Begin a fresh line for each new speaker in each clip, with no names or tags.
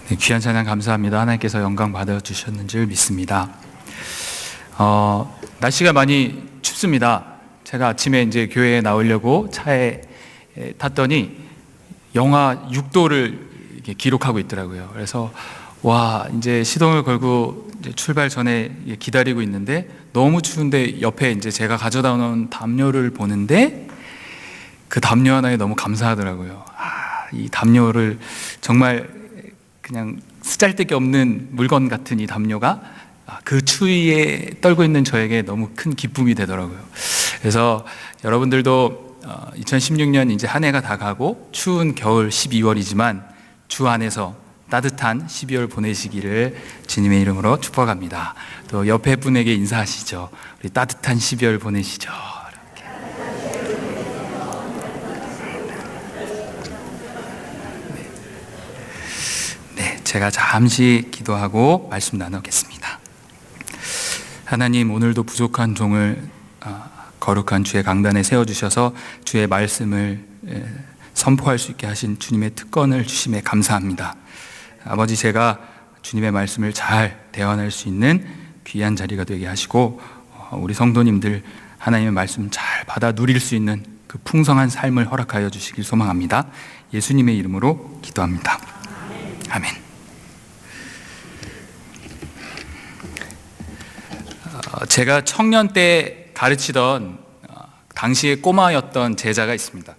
네, 귀한 찬양 감사합니다. 하나님께서 영광 받아주셨는 줄 믿습니다. 날씨가 많이 춥습니다. 제가 아침에 이제 교회에 나오려고 차에 탔더니 영하 6도를 기록하고 있더라고요. 그래서 이제 시동을 걸고 이제 출발 전에 기다리고 있는데 너무 추운데 옆에 이제 제가 가져다 놓은 담요를 보는데 그 담요 하나에 너무 감사하더라고요. 이 담요를 정말 그냥 쓰잘데기 없는 물건 같은 이 담요가 그 추위에 떨고 있는 저에게 너무 큰 기쁨이 되더라고요. 그래서 여러분들도 2016년 이제 한 해가 다 가고 추운 겨울 12월이지만 주 안에서 따뜻한 12월 보내시기를 주님의 이름으로 축복합니다. 또 옆에 분에게 인사하시죠. 우리 따뜻한 12월 보내시죠. 제가 잠시 기도하고 말씀 나누겠습니다. 하나님, 오늘도 부족한 종을 거룩한 주의 강단에 세워주셔서 주의 말씀을 선포할 수 있게 하신 주님의 특권을 주심에 감사합니다. 아버지, 제가 주님의 말씀을 잘 대화할 수 있는 귀한 자리가 되게 하시고 우리 성도님들 하나님의 말씀 잘 받아 누릴 수 있는 그 풍성한 삶을 허락하여 주시길 소망합니다. 예수님의 이름으로 기도합니다. 아멘. 제가 청년 때 가르치던 당시의 꼬마였던 제자가 있습니다.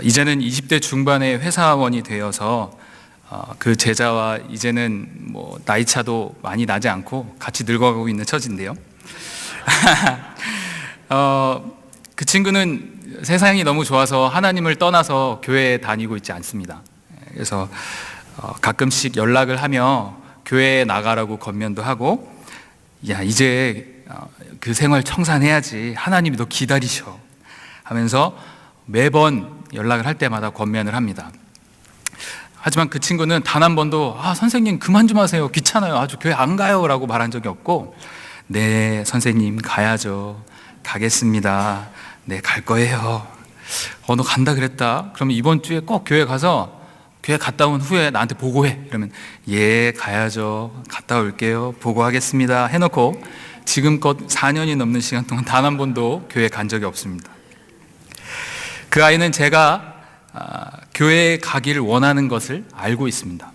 이제는 20대 중반의 회사원이 되어서 그 제자와 이제는 뭐 나이 차도 많이 나지 않고 같이 늙어가고 있는 처지인데요. 그 친구는 세상이 너무 좋아서 하나님을 떠나서 교회에 다니고 있지 않습니다. 그래서 가끔씩 연락을 하며 교회에 나가라고 권면도 하고, 이제 그 생활 청산해야지, 하나님이 너 기다리셔 하면서 매번 연락을 할 때마다 권면을 합니다. 하지만 그 친구는 단 한 번도 선생님 그만 좀 하세요, 귀찮아요, 아주 교회 안 가요 라고 말한 적이 없고, 네 선생님 가야죠, 가겠습니다, 네 갈 거예요, 너 간다 그랬다, 그러면 이번 주에 꼭 교회 가서 교회 갔다 온 후에 나한테 보고해, 이러면 예 가야죠, 갔다 올게요, 보고하겠습니다 해놓고 지금껏 4년이 넘는 시간 동안 단 한 번도 교회 간 적이 없습니다. 그 아이는 제가 교회에 가기를 원하는 것을 알고 있습니다.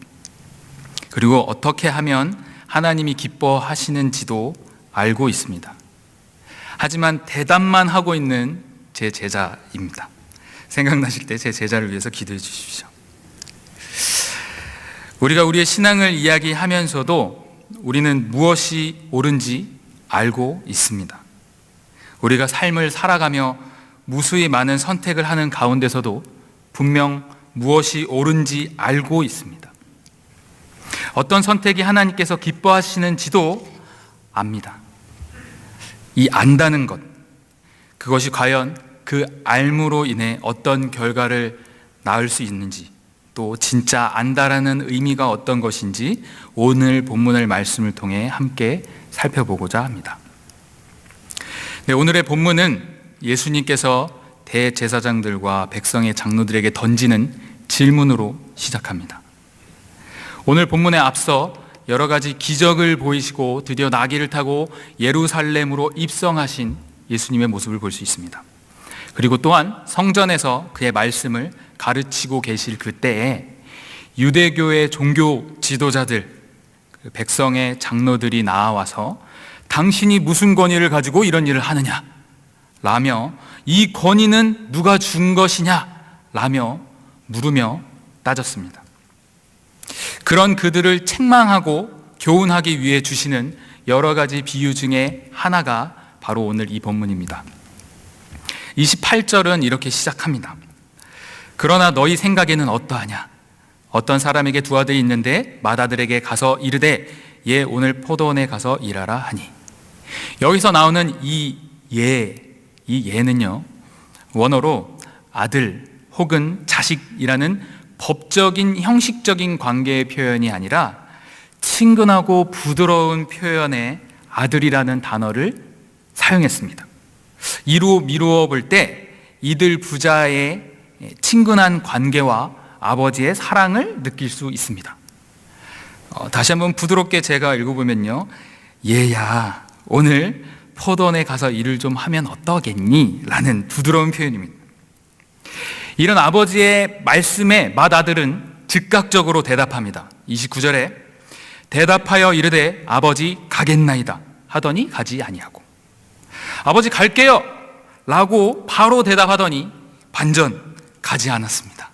그리고 어떻게 하면 하나님이 기뻐하시는지도 알고 있습니다. 하지만 대답만 하고 있는 제 제자입니다. 생각나실 때 제 제자를 위해서 기도해 주십시오. 우리가 우리의 신앙을 이야기하면서도 우리는 무엇이 옳은지 알고 있습니다. 우리가 삶을 살아가며 무수히 많은 선택을 하는 가운데서도 분명 무엇이 옳은지 알고 있습니다. 어떤 선택이 하나님께서 기뻐하시는지도 압니다. 이 안다는 것, 그것이 과연 그 알므로 인해 어떤 결과를 낳을 수 있는지, 또 진짜 안다라는 의미가 어떤 것인지 오늘 본문의 말씀을 통해 함께 살펴보고자 합니다. 네, 오늘의 본문은 예수님께서 대제사장들과 백성의 장로들에게 던지는 질문으로 시작합니다. 오늘 본문에 앞서 여러 가지 기적을 보이시고 드디어 나귀를 타고 예루살렘으로 입성하신 예수님의 모습을 볼 수 있습니다. 그리고 또한 성전에서 그의 말씀을 가르치고 계실 그때에 유대교의 종교 지도자들, 백성의 장로들이 나와서 당신이 무슨 권위를 가지고 이런 일을 하느냐 라며, 이 권위는 누가 준 것이냐 라며 물으며 따졌습니다. 그런 그들을 책망하고 교훈하기 위해 주시는 여러 가지 비유 중에 하나가 바로 오늘 이 본문입니다. 28절은 이렇게 시작합니다. 그러나 너희 생각에는 어떠하냐? 어떤 사람에게 두 아들이 있는데 맏아들에게 가서 이르되 얘 오늘 포도원에 가서 일하라 하니. 여기서 나오는 이 예는요, 원어로 아들 혹은 자식이라는 법적인 형식적인 관계의 표현이 아니라 친근하고 부드러운 표현의 아들이라는 단어를 사용했습니다. 이루 미루어 볼 때 이들 부자의 친근한 관계와 아버지의 사랑을 느낄 수 있습니다. 다시 한번 부드럽게 제가 읽어보면요, 얘야 오늘 포도원에 가서 일을 좀 하면 어떠겠니? 라는 부드러운 표현입니다. 이런 아버지의 말씀에 맏아들은 즉각적으로 대답합니다. 29절에 대답하여 이르되 아버지 가겠나이다 하더니 가지 아니하고, 아버지 갈게요 라고 바로 대답하더니 반전 가지 않았습니다.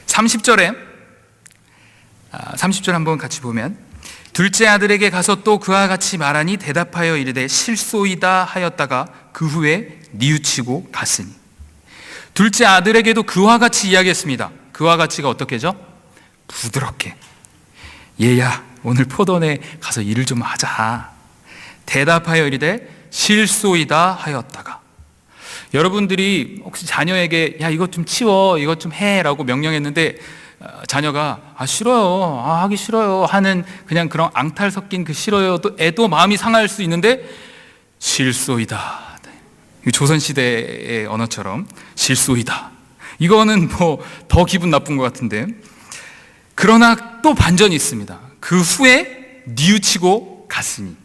30절 한번 같이 보면 둘째 아들에게 가서 또 그와 같이 말하니 대답하여 이르되 실소이다 하였다가 그 후에 뉘우치고 갔으니, 둘째 아들에게도 그와 같이 이야기했습니다. 그와 같이가 어떻게죠? 부드럽게, 얘야 오늘 포도원에 가서 일을 좀 하자. 대답하여 이르되 실소이다 하였다가. 여러분들이 혹시 자녀에게 야 이것 좀 치워, 이것 좀 해 라고 명령했는데 자녀가 싫어요, 하기 싫어요 하는 그냥 그런 앙탈 섞인 그 싫어요, 또 애도 마음이 상할 수 있는데 실소이다, 조선시대의 언어처럼 실소이다, 이거는 뭐 더 기분 나쁜 것 같은데, 그러나 또 반전이 있습니다. 그 후에 뉘우치고 갔으니.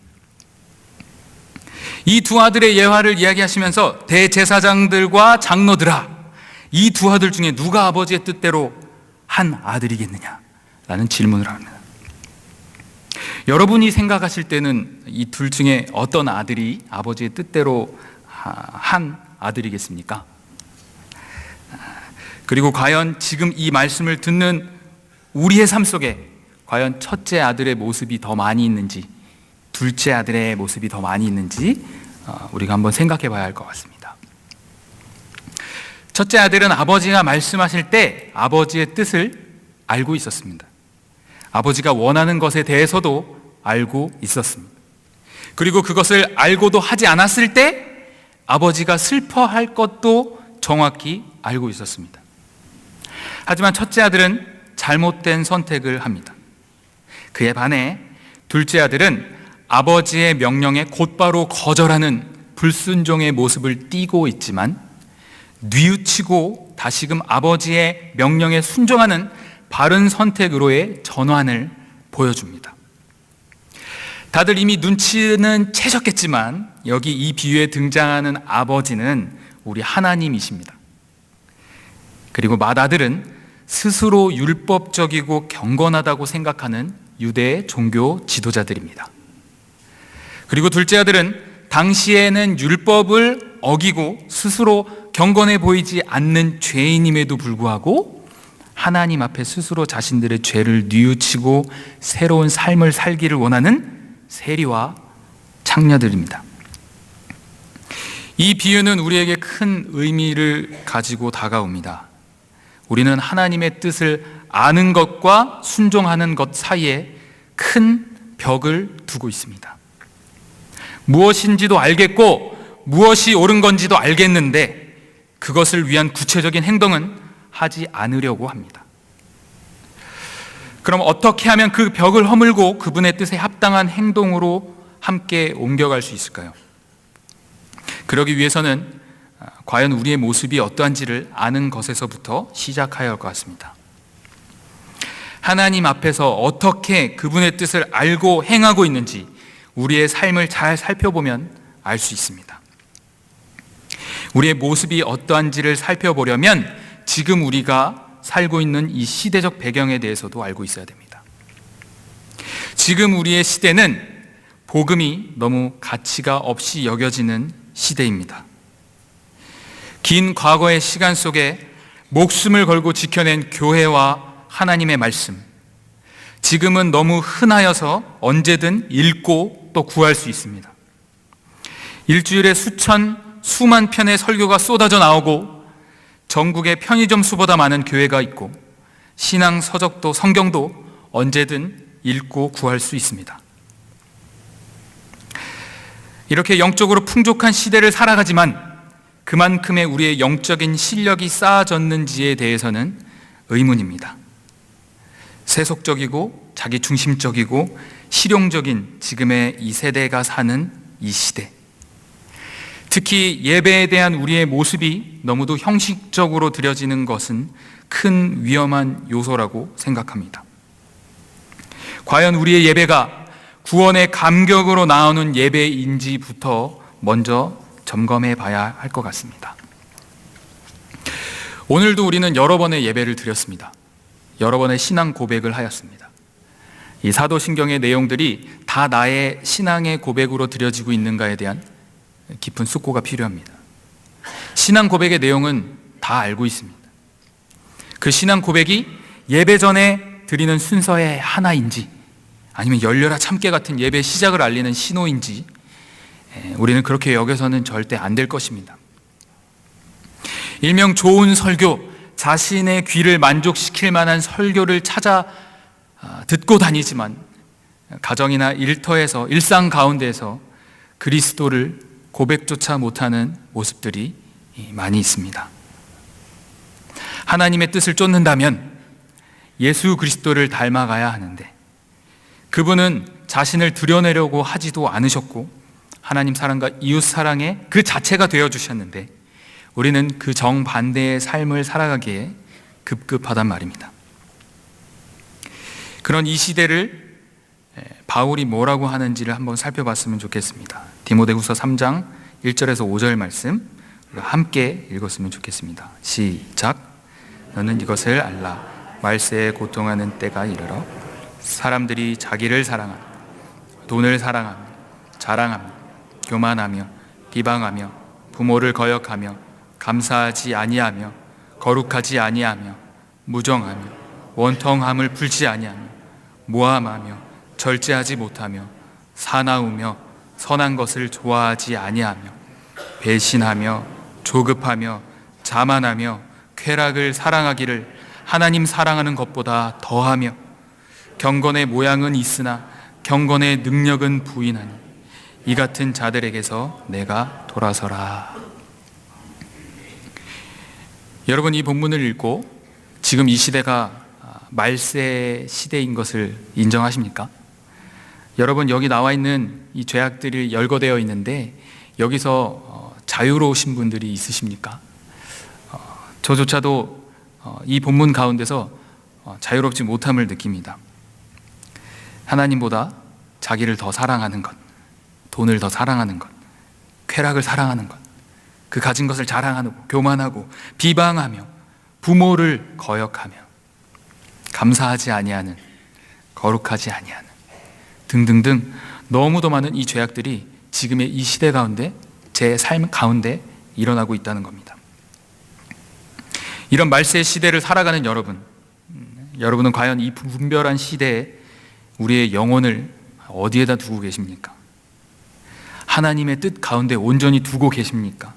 이 두 아들의 예화를 이야기하시면서 대제사장들과 장로들아, 이 두 아들 중에 누가 아버지의 뜻대로 한 아들이겠느냐 라는 질문을 합니다. 여러분이 생각하실 때는 이 둘 중에 어떤 아들이 아버지의 뜻대로 한 아들이겠습니까? 그리고 과연 지금 이 말씀을 듣는 우리의 삶 속에 과연 첫째 아들의 모습이 더 많이 있는지, 둘째 아들의 모습이 더 많이 있는지 우리가 한번 생각해 봐야 할 것 같습니다. 첫째 아들은 아버지가 말씀하실 때 아버지의 뜻을 알고 있었습니다. 아버지가 원하는 것에 대해서도 알고 있었습니다. 그리고 그것을 알고도 하지 않았을 때 아버지가 슬퍼할 것도 정확히 알고 있었습니다. 하지만 첫째 아들은 잘못된 선택을 합니다. 그에 반해 둘째 아들은 아버지의 명령에 곧바로 거절하는 불순종의 모습을 띠고 있지만 뉘우치고 다시금 아버지의 명령에 순종하는 바른 선택으로의 전환을 보여줍니다. 다들 이미 눈치는 채셨겠지만 여기 이 비유에 등장하는 아버지는 우리 하나님이십니다. 그리고 맏아들은 스스로 율법적이고 경건하다고 생각하는 유대의 종교 지도자들입니다. 그리고 둘째 아들은 당시에는 율법을 어기고 스스로 경건해 보이지 않는 죄인임에도 불구하고 하나님 앞에 스스로 자신들의 죄를 뉘우치고 새로운 삶을 살기를 원하는 세리와 창녀들입니다. 이 비유는 우리에게 큰 의미를 가지고 다가옵니다. 우리는 하나님의 뜻을 아는 것과 순종하는 것 사이에 큰 벽을 두고 있습니다. 무엇인지도 알겠고 무엇이 옳은 건지도 알겠는데 그것을 위한 구체적인 행동은 하지 않으려고 합니다. 그럼 어떻게 하면 그 벽을 허물고 그분의 뜻에 합당한 행동으로 함께 옮겨갈 수 있을까요? 그러기 위해서는 과연 우리의 모습이 어떠한지를 아는 것에서부터 시작해야 할 것 같습니다. 하나님 앞에서 어떻게 그분의 뜻을 알고 행하고 있는지 우리의 삶을 잘 살펴보면 알 수 있습니다. 우리의 모습이 어떠한지를 살펴보려면 지금 우리가 살고 있는 이 시대적 배경에 대해서도 알고 있어야 됩니다. 지금 우리의 시대는 복음이 너무 가치가 없이 여겨지는 시대입니다. 긴 과거의 시간 속에 목숨을 걸고 지켜낸 교회와 하나님의 말씀, 지금은 너무 흔하여서 언제든 읽고 또 구할 수 있습니다. 일주일에 수만 편의 설교가 쏟아져 나오고 전국에 편의점 수보다 많은 교회가 있고 신앙 서적도 성경도 언제든 읽고 구할 수 있습니다. 이렇게 영적으로 풍족한 시대를 살아가지만 그만큼의 우리의 영적인 실력이 쌓아졌는지에 대해서는 의문입니다. 세속적이고 자기중심적이고 실용적인 지금의 이 세대가 사는 이 시대, 특히 예배에 대한 우리의 모습이 너무도 형식적으로 드려지는 것은 큰 위험한 요소라고 생각합니다. 과연 우리의 예배가 구원의 감격으로 나오는 예배인지부터 먼저 점검해 봐야 할 것 같습니다. 오늘도 우리는 여러 번의 예배를 드렸습니다. 여러 번의 신앙 고백을 하였습니다. 이 사도신경의 내용들이 다 나의 신앙의 고백으로 드려지고 있는가에 대한 깊은 숙고가 필요합니다. 신앙 고백의 내용은 다 알고 있습니다. 그 신앙 고백이 예배 전에 드리는 순서의 하나인지 아니면 열려라 참깨 같은 예배 시작을 알리는 신호인지 우리는 그렇게 여겨서는 절대 안 될 것입니다. 일명 좋은 설교, 자신의 귀를 만족시킬 만한 설교를 찾아 듣고 다니지만 가정이나 일터에서 일상 가운데에서 그리스도를 고백조차 못하는 모습들이 많이 있습니다. 하나님의 뜻을 쫓는다면 예수 그리스도를 닮아가야 하는데 그분은 자신을 드러내려고 하지도 않으셨고 하나님 사랑과 이웃 사랑의 그 자체가 되어주셨는데 우리는 그 정반대의 삶을 살아가기에 급급하단 말입니다. 그런 이 시대를 바울이 뭐라고 하는지를 한번 살펴봤으면 좋겠습니다. 디모데후서 3장 1절에서 5절 말씀 함께 읽었으면 좋겠습니다. 시작. 너는 이것을 알라. 말세에 고통하는 때가 이르러 사람들이 자기를 사랑하며 돈을 사랑하며 자랑하며 교만하며 비방하며 부모를 거역하며 감사하지 아니하며 거룩하지 아니하며 무정하며 원통함을 풀지 아니하며 모함하며 절제하지 못하며 사나우며 선한 것을 좋아하지 아니하며 배신하며 조급하며 자만하며 쾌락을 사랑하기를 하나님 사랑하는 것보다 더하며 경건의 모양은 있으나 경건의 능력은 부인하니 이 같은 자들에게서 내가 돌아서라. 여러분, 이 본문을 읽고 지금 이 시대가 말세 시대인 것을 인정하십니까? 여러분, 여기 나와 있는 이 죄악들이 열거되어 있는데 여기서 자유로우신 분들이 있으십니까? 저조차도 이 본문 가운데서 자유롭지 못함을 느낍니다. 하나님보다 자기를 더 사랑하는 것, 돈을 더 사랑하는 것, 쾌락을 사랑하는 것, 그 가진 것을 자랑하고 교만하고 비방하며 부모를 거역하며 감사하지 아니하는, 거룩하지 아니하는 등등등 너무도 많은 이 죄악들이 지금의 이 시대 가운데 제 삶 가운데 일어나고 있다는 겁니다. 이런 말세 시대를 살아가는 여러분은 과연 이 분별한 시대에 우리의 영혼을 어디에다 두고 계십니까? 하나님의 뜻 가운데 온전히 두고 계십니까?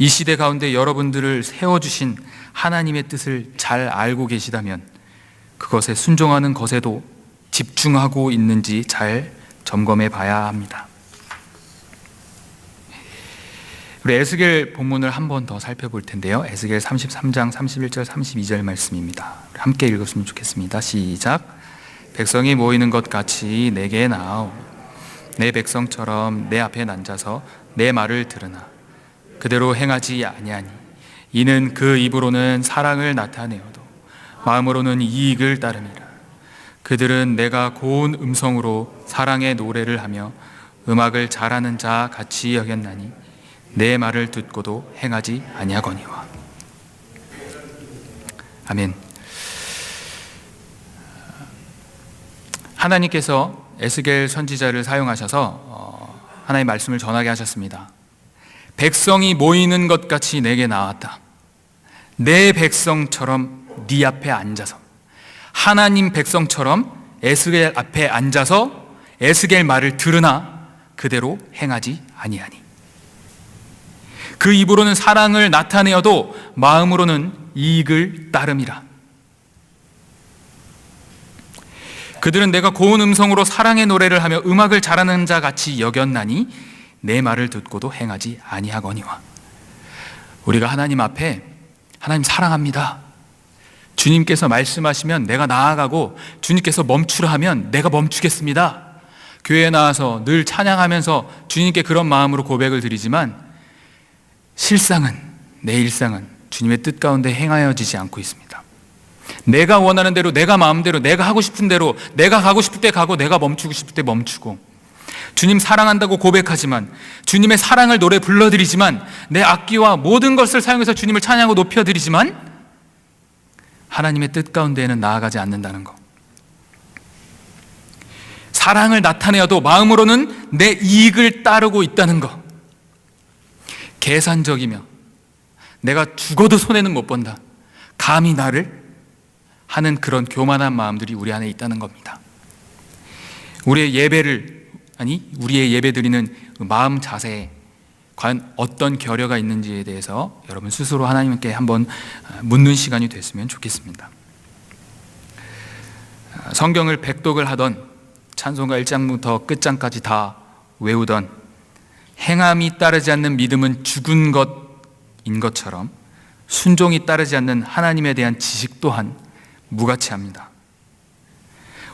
이 시대 가운데 여러분들을 세워주신 하나님의 뜻을 잘 알고 계시다면 그것에 순종하는 것에도 집중하고 있는지 잘 점검해 봐야 합니다. 우리 에스겔 본문을 한 번 더 살펴볼 텐데요. 에스겔 33장 31절 32절 말씀입니다. 함께 읽었으면 좋겠습니다. 시작. 백성이 모이는 것 같이 내게 나아오. 내 백성처럼 내 앞에 앉아서 내 말을 들으나 그대로 행하지 아니하니 이는 그 입으로는 사랑을 나타내어도 마음으로는 이익을 따름이라. 그들은 내가 고운 음성으로 사랑의 노래를 하며 음악을 잘하는 자 같이 여겼나니 내 말을 듣고도 행하지 아니하거니와. 아멘. 하나님께서 에스겔 선지자를 사용하셔서 하나님의 말씀을 전하게 하셨습니다. 백성이 모이는 것 같이 내게 나왔다. 내 백성처럼 네 앞에 앉아서, 하나님 백성처럼 에스겔 앞에 앉아서 에스겔 말을 들으나 그대로 행하지 아니하니 그 입으로는 사랑을 나타내어도 마음으로는 이익을 따름이라. 그들은 내가 고운 음성으로 사랑의 노래를 하며 음악을 잘하는 자 같이 여겼나니 내 말을 듣고도 행하지 아니하거니와. 우리가 하나님 앞에 하나님 사랑합니다, 주님께서 말씀하시면 내가 나아가고 주님께서 멈추라 하면 내가 멈추겠습니다, 교회에 나와서 늘 찬양하면서 주님께 그런 마음으로 고백을 드리지만 실상은, 내 일상은 주님의 뜻 가운데 행하여지지 않고 있습니다. 내가 원하는 대로, 내가 마음대로, 내가 하고 싶은 대로, 내가 가고 싶을 때 가고, 내가 멈추고 싶을 때 멈추고, 주님 사랑한다고 고백하지만, 주님의 사랑을 노래 불러드리지만, 내 악기와 모든 것을 사용해서 주님을 찬양하고 높여드리지만 하나님의 뜻 가운데에는 나아가지 않는다는 것. 사랑을 나타내어도 마음으로는 내 이익을 따르고 있다는 것. 계산적이며 내가 죽어도 손해는 못 본다, 감히 나를 하는 그런 교만한 마음들이 우리 안에 있다는 겁니다. 우리의 예배 드리는 마음 자세에 과연 어떤 결여가 있는지에 대해서 여러분 스스로 하나님께 한번 묻는 시간이 됐으면 좋겠습니다. 성경을 백독을 하던, 찬송가 1장부터 끝장까지 다 외우던, 행함이 따르지 않는 믿음은 죽은 것인 것처럼 순종이 따르지 않는 하나님에 대한 지식 또한 무가치합니다.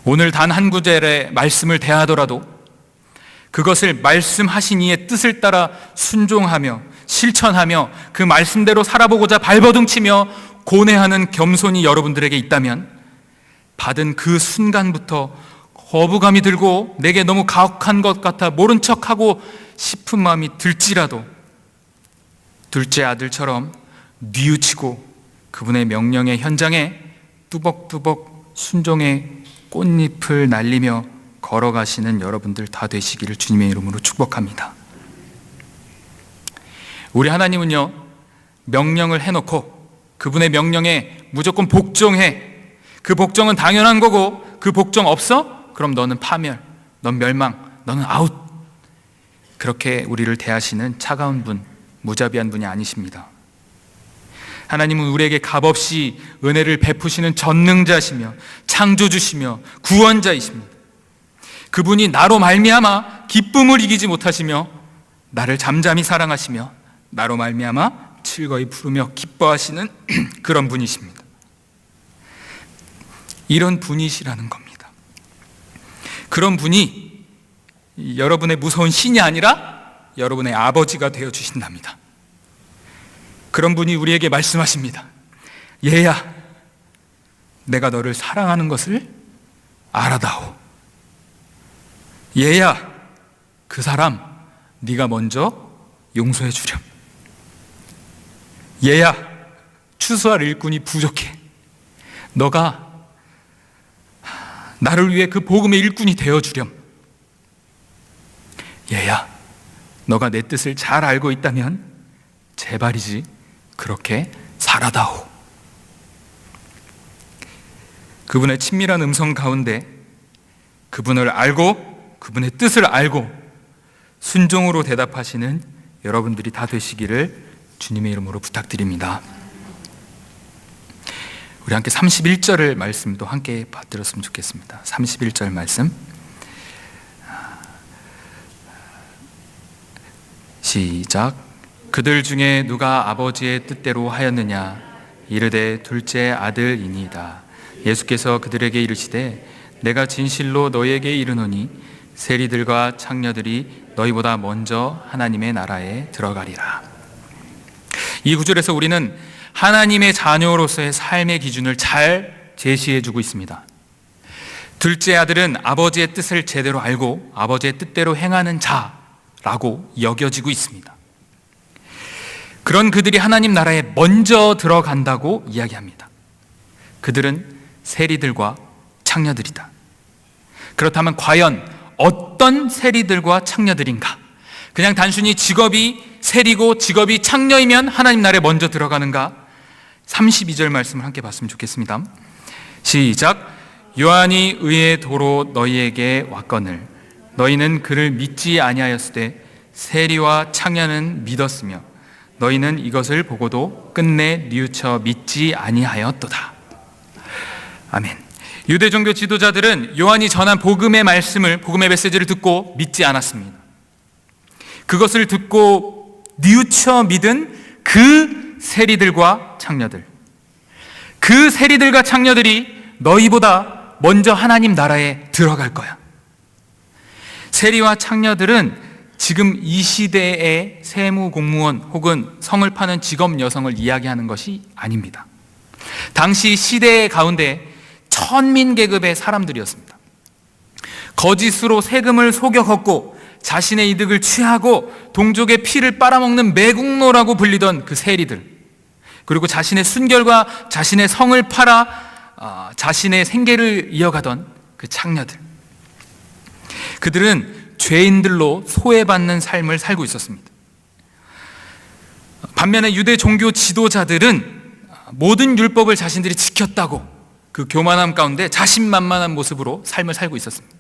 오늘 단 한 구절의 말씀을 대하더라도 그것을 말씀하신 이의 뜻을 따라 순종하며 실천하며 그 말씀대로 살아보고자 발버둥치며 고뇌하는 겸손이 여러분들에게 있다면, 받은 그 순간부터 거부감이 들고 내게 너무 가혹한 것 같아 모른 척하고 싶은 마음이 들지라도 둘째 아들처럼 뉘우치고 그분의 명령의 현장에 뚜벅뚜벅 순종의 꽃잎을 날리며 걸어가시는 여러분들 다 되시기를 주님의 이름으로 축복합니다. 우리 하나님은요, 명령을 해놓고 그분의 명령에 무조건 복종해. 그 복종은 당연한 거고, 그 복종 없어? 그럼 너는 파멸, 넌 멸망, 너는 아웃. 그렇게 우리를 대하시는 차가운 분, 무자비한 분이 아니십니다. 하나님은 우리에게 값없이 은혜를 베푸시는 전능자시며 창조주시며 구원자이십니다. 그분이 나로 말미암아 기쁨을 이기지 못하시며 나를 잠잠히 사랑하시며 나로 말미암아 즐거이 부르며 기뻐하시는 그런 분이십니다. 이런 분이시라는 겁니다. 그런 분이 여러분의 무서운 신이 아니라 여러분의 아버지가 되어주신답니다. 그런 분이 우리에게 말씀하십니다. 얘야, 내가 너를 사랑하는 것을 알아다오. 얘야, 그 사람 네가 먼저 용서해 주렴. 얘야, 추수할 일꾼이 부족해. 너가 나를 위해 그 복음의 일꾼이 되어주렴. 얘야, 너가 내 뜻을 잘 알고 있다면 제발이지 그렇게 살아다오. 그분의 친밀한 음성 가운데 그분을 알고 그분의 뜻을 알고 순종으로 대답하시는 여러분들이 다 되시기를 주님의 이름으로 부탁드립니다. 우리 함께 31절의 말씀도 함께 받들었으면 좋겠습니다. 31절 말씀 시작. 그들 중에 누가 아버지의 뜻대로 하였느냐? 이르되 둘째 아들이니이다. 예수께서 그들에게 이르시되 내가 진실로 너희에게 이르노니 세리들과 창녀들이 너희보다 먼저 하나님의 나라에 들어가리라. 이 구절에서 우리는 하나님의 자녀로서의 삶의 기준을 잘 제시해주고 있습니다. 둘째 아들은 아버지의 뜻을 제대로 알고 아버지의 뜻대로 행하는 자라고 여겨지고 있습니다. 그런 그들이 하나님 나라에 먼저 들어간다고 이야기합니다. 그들은 세리들과 창녀들이다. 그렇다면 과연 어떤 세리들과 창녀들인가? 그냥 단순히 직업이 세리고 직업이 창녀이면 하나님 나라에 먼저 들어가는가? 32절 말씀을 함께 봤으면 좋겠습니다. 시작. 요한이 의의 도로 너희에게 왔거늘 너희는 그를 믿지 아니하였으되 세리와 창녀는 믿었으며 너희는 이것을 보고도 끝내 뉘우쳐 믿지 아니하였도다. 아멘. 유대 종교 지도자들은 요한이 전한 복음의 말씀을, 복음의 메시지를 듣고 믿지 않았습니다. 그것을 듣고 뉘우쳐 믿은 그 세리들과 창녀들, 그 세리들과 창녀들이 너희보다 먼저 하나님 나라에 들어갈 거야. 세리와 창녀들은 지금 이 시대의 세무 공무원 혹은 성을 파는 직업 여성을 이야기하는 것이 아닙니다. 당시 시대 가운데 천민 계급의 사람들이었습니다. 거짓으로 세금을 속여 걷고 자신의 이득을 취하고 동족의 피를 빨아먹는 매국노라고 불리던 그 세리들, 그리고 자신의 순결과 자신의 성을 팔아 자신의 생계를 이어가던 그 창녀들, 그들은 죄인들로 소외받는 삶을 살고 있었습니다. 반면에 유대 종교 지도자들은 모든 율법을 자신들이 지켰다고 그 교만함 가운데 자신만만한 모습으로 삶을 살고 있었습니다.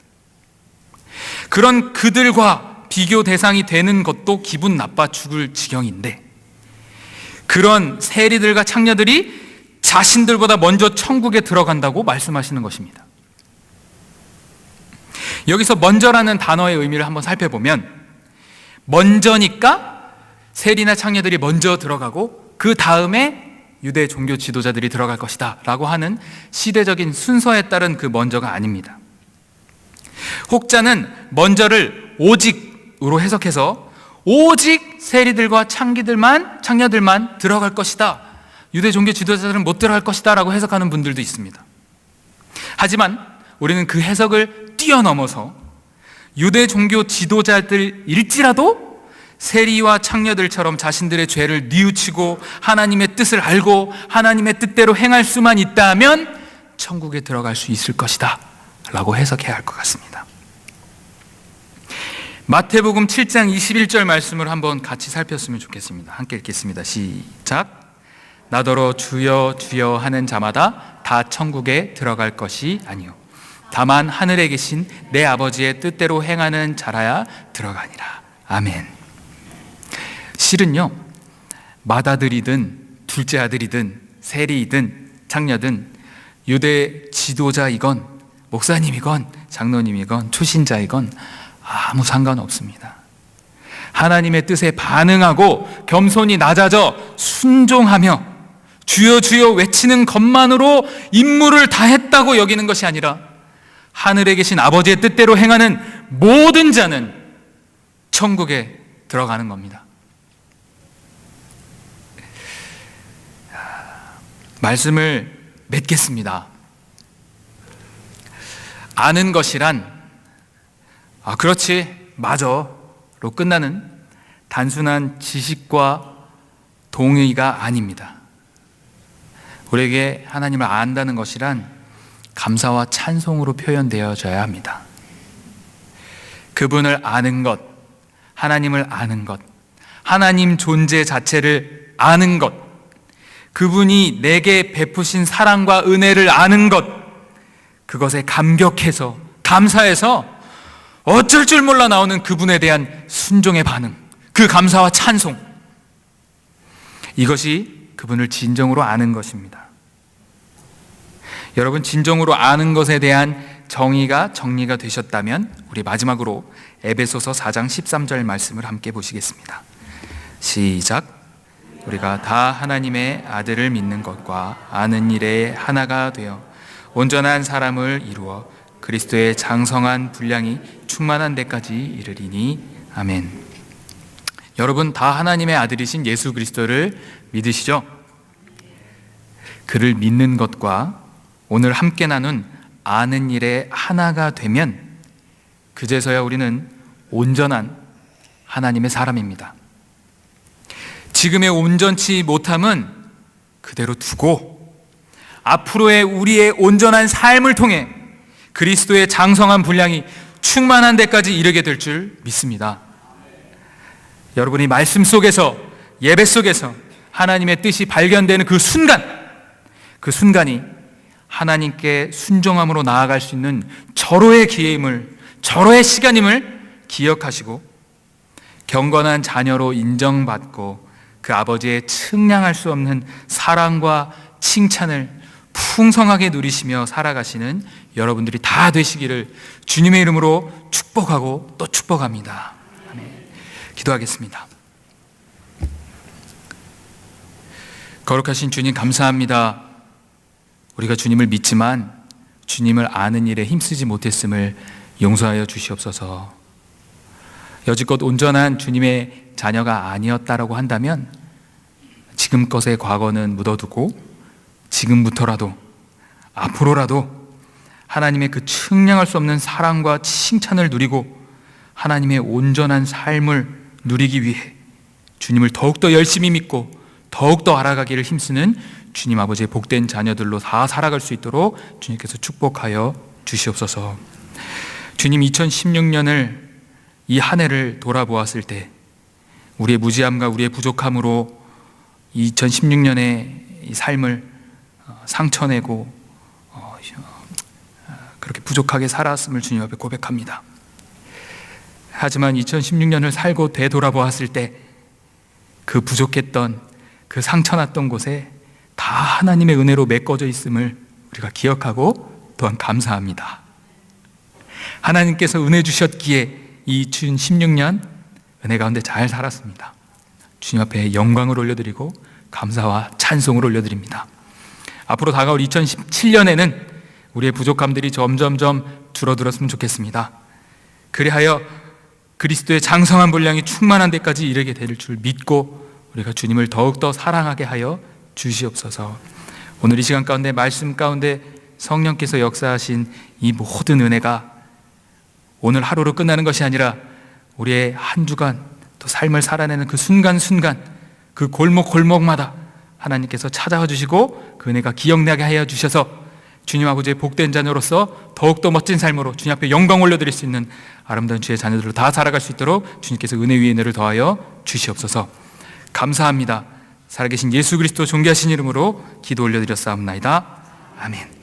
그런 그들과 비교 대상이 되는 것도 기분 나빠 죽을 지경인데, 그런 세리들과 창녀들이 자신들보다 먼저 천국에 들어간다고 말씀하시는 것입니다. 여기서 먼저라는 단어의 의미를 한번 살펴보면, 먼저니까 세리나 창녀들이 먼저 들어가고 그 다음에 유대 종교 지도자들이 들어갈 것이다 라고 하는 시대적인 순서에 따른 그 먼저가 아닙니다. 혹자는 먼저를 오직으로 해석해서 오직 세리들과 창녀들만 들어갈 것이다, 유대 종교 지도자들은 못 들어갈 것이다 라고 해석하는 분들도 있습니다. 하지만 우리는 그 해석을 뛰어넘어서 유대 종교 지도자들일지라도 세리와 창녀들처럼 자신들의 죄를 뉘우치고 하나님의 뜻을 알고 하나님의 뜻대로 행할 수만 있다면 천국에 들어갈 수 있을 것이다 라고 해석해야 할 것 같습니다. 마태복음 7장 21절 말씀을 한번 같이 살폈으면 좋겠습니다. 함께 읽겠습니다. 시작. 나더러 주여 주여 하는 자마다 다 천국에 들어갈 것이 아니요 다만 하늘에 계신 내 아버지의 뜻대로 행하는 자라야 들어가니라. 아멘. 실은요, 맏아들이든 둘째 아들이든 세리이든 창녀든 유대 지도자이건 목사님이건 장로님이건 초신자이건 아무 상관없습니다. 하나님의 뜻에 반응하고 겸손히 낮아져 순종하며 주여 주여 외치는 것만으로 임무를 다했다고 여기는 것이 아니라 하늘에 계신 아버지의 뜻대로 행하는 모든 자는 천국에 들어가는 겁니다. 말씀을 맺겠습니다. 아는 것이란 그렇지, 맞아로 끝나는 단순한 지식과 동의가 아닙니다. 우리에게 하나님을 안다는 것이란 감사와 찬송으로 표현되어져야 합니다. 그분을 아는 것, 하나님을 아는 것, 하나님 존재 자체를 아는 것, 그분이 내게 베푸신 사랑과 은혜를 아는 것, 그것에 감격해서 감사해서 어쩔 줄 몰라 나오는 그분에 대한 순종의 반응, 그 감사와 찬송, 이것이 그분을 진정으로 아는 것입니다. 여러분, 진정으로 아는 것에 대한 정의가 정리가 되셨다면 우리 마지막으로 에베소서 4장 13절 말씀을 함께 보시겠습니다. 시작. 우리가 다 하나님의 아들을 믿는 것과 아는 일에 하나가 되어 온전한 사람을 이루어 그리스도의 장성한 분량이 충만한 데까지 이르리니. 아멘. 여러분 다 하나님의 아들이신 예수 그리스도를 믿으시죠? 그를 믿는 것과 오늘 함께 나눈 아는 일에 하나가 되면 그제서야 우리는 온전한 하나님의 사람입니다. 지금의 온전치 못함은 그대로 두고 앞으로의 우리의 온전한 삶을 통해 그리스도의 장성한 분량이 충만한 데까지 이르게 될 줄 믿습니다. 여러분이 말씀 속에서, 예배 속에서 하나님의 뜻이 발견되는 그 순간이 하나님께 순종함으로 나아갈 수 있는 절호의 기회임을, 절호의 시간임을 기억하시고 경건한 자녀로 인정받고 그 아버지의 측량할 수 없는 사랑과 칭찬을 풍성하게 누리시며 살아가시는 여러분들이 다 되시기를 주님의 이름으로 축복하고 또 축복합니다. 아멘. 기도하겠습니다. 거룩하신 주님, 감사합니다. 우리가 주님을 믿지만 주님을 아는 일에 힘쓰지 못했음을 용서하여 주시옵소서. 여지껏 온전한 주님의 자녀가 아니었다라고 한다면 지금껏의 과거는 묻어두고 지금부터라도 앞으로라도 하나님의 그 측량할 수 없는 사랑과 칭찬을 누리고 하나님의 온전한 삶을 누리기 위해 주님을 더욱더 열심히 믿고 더욱더 알아가기를 힘쓰는 주님 아버지의 복된 자녀들로 다 살아갈 수 있도록 주님께서 축복하여 주시옵소서. 주님, 2016년을 이 한 해를 돌아보았을 때 우리의 무지함과 우리의 부족함으로 2016년의 이 삶을 상처내고 그렇게 부족하게 살았음을 주님 앞에 고백합니다. 하지만 2016년을 살고 되돌아보았을 때 그 부족했던 그 상처났던 곳에 다 하나님의 은혜로 메꿔져 있음을 우리가 기억하고 또한 감사합니다. 하나님께서 은혜 주셨기에 2016년 은혜 가운데 잘 살았습니다. 주님 앞에 영광을 올려드리고 감사와 찬송을 올려드립니다. 앞으로 다가올 2017년에는 우리의 부족함들이 점점점 줄어들었으면 좋겠습니다. 그리하여 그리스도의 장성한 분량이 충만한 데까지 이르게 될 줄 믿고 우리가 주님을 더욱더 사랑하게 하여 주시옵소서. 오늘 이 시간 가운데 말씀 가운데 성령께서 역사하신 이 모든 은혜가 오늘 하루로 끝나는 것이 아니라 우리의 한 주간 또 삶을 살아내는 그 순간순간 그 골목골목마다 하나님께서 찾아와 주시고 그 은혜가 기억나게 하여 주셔서 주님 아버지의 복된 자녀로서 더욱더 멋진 삶으로 주님 앞에 영광 올려드릴 수 있는 아름다운 주의 자녀들로 다 살아갈 수 있도록 주님께서 은혜 위에 은혜를 더하여 주시옵소서. 감사합니다. 살아계신 예수 그리스도 존귀하신 이름으로 기도 올려드렸사옵나이다. 아멘.